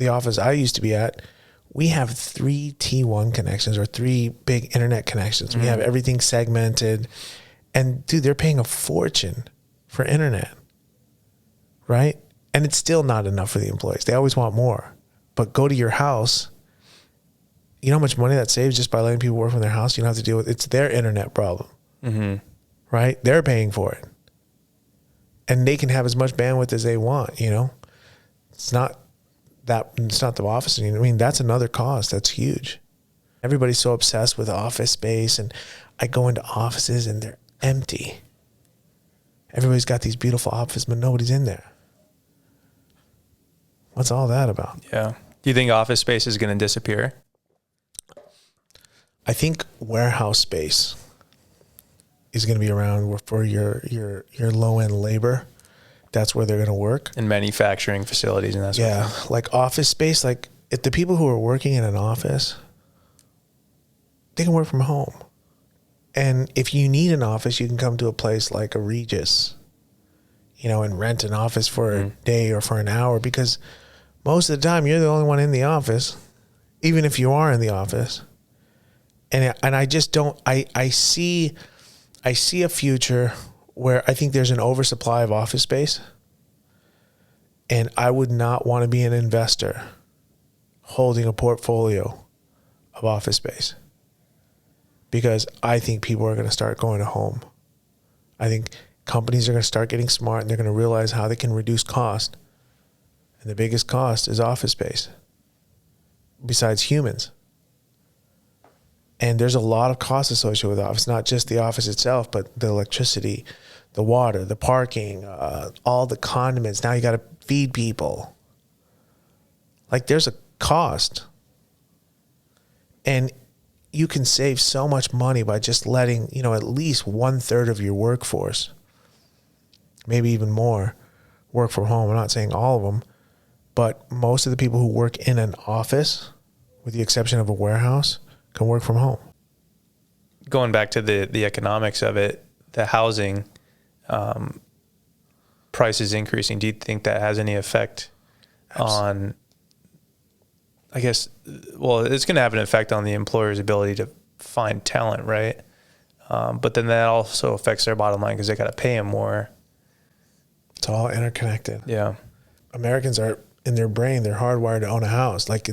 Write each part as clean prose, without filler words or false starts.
the office I used to be at, we have 3 T1 connections or 3 big internet connections. We have everything segmented. And dude, they're paying a fortune for internet, right? And it's still not enough for the employees. They always want more. But go to your house. You know how much money that saves just by letting people work from their house? You don't have to deal with it's their internet problem, right? They're paying for it. And they can have as much bandwidth as they want, you know? It's not the office. I mean, that's another cost. That's huge. Everybody's so obsessed with office space, and I go into offices and they're empty. Everybody's got these beautiful offices, but nobody's in there. What's all that about? Yeah. Do you think office space is going to disappear? I think warehouse space is going to be around for your low-end labor. That's where they're going to work. In manufacturing facilities and that sort of thing. Like office space, like if the people who are working in an office, they can work from home. And if you need an office, you can come to a place like a Regis, you know, and rent an office for a day or for an hour, because most of the time you're the only one in the office, even if you are in the office. And I just don't, I see a future where I think there's an oversupply of office space, and I would not want to be an investor holding a portfolio of office space, because I think people are going to start going to home. I think companies are going to start getting smart, and they're going to realize how they can reduce cost. And the biggest cost is office space, besides humans. And there's a lot of costs associated with office, not just the office itself, but the electricity, the water, the parking, all the condiments. Now you got to feed people. Like, there's a cost. And you can save so much money by just letting, you know, at least 1/3 of your workforce, maybe even more, work from home. I'm not saying all of them, but most of the people who work in an office, with the exception of a warehouse, can work from home. Going back to the economics of it, the housing prices increasing, do you think that has any effect on, I guess, well, it's going to have an effect on the employer's ability to find talent, right? But then that also affects their bottom line because they got to pay them more. It's all interconnected. Yeah. Americans are, in their brain, they're hardwired to own a house. Like,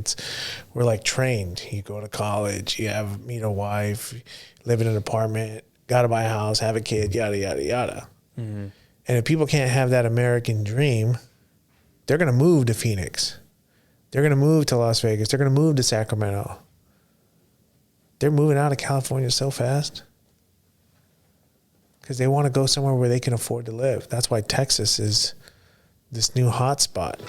we're like trained. You go to college, you meet a wife, live in an apartment, got to buy a house, have a kid, yada, yada, yada. Mm-hmm. And if people can't have that American dream, they're going to move to Phoenix. They're going to move to Las Vegas. They're going to move to Sacramento. They're moving out of California so fast because they want to go somewhere where they can afford to live. That's why Texas is this new hotspot.